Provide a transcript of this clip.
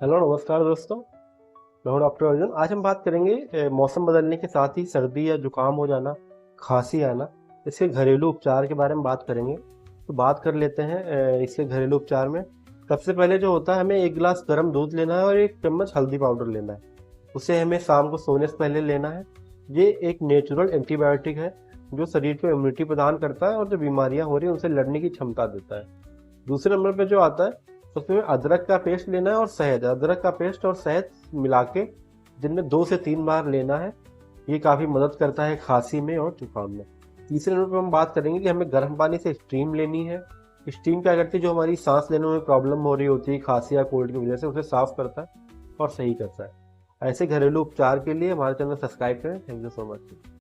Hello नमस्कार दोस्तों। मैं हूं डॉक्टर अर्जुन। आज हम बात करेंगे मौसम बदलने के साथ ही सर्दी या जुकाम हो जाना, खांसी आना, इसके घरेलू उपचार के बारे में बात करेंगे। तो बात कर लेते हैं इसके घरेलू उपचार में। सबसे पहले जो होता है, हमें एक गिलास गर्म दूध लेना है और एक चम्मच हल्दी पाउडर लेना है। उसे हमें शाम को सोने से पहले लेना है। ये एक नेचुरल एंटीबायोटिक है जो शरीर को इम्यूनिटी प्रदान करता है और जो बीमारियां हो रही हैं उनसे लड़ने की क्षमता देता है। दूसरे नंबर पे जो आता है, उसमें अदरक का पेस्ट लेना है और शहद। अदरक का पेस्ट और शहद मिला के दिन में 2 से 3 बार लेना है। ये काफ़ी मदद करता है खांसी में और जुकाम में। तीसरे नंबर पे हम बात करेंगे कि हमें गर्म पानी से स्टीम लेनी है। स्टीम क्या करती है, जो हमारी सांस लेने में प्रॉब्लम हो रही होती है खांसी या कोल्ड की वजह से, उसे साफ करता है और सही करता है। ऐसे घरेलू उपचार के लिए हमारे चैनल सब्सक्राइब करें। Thank you so much.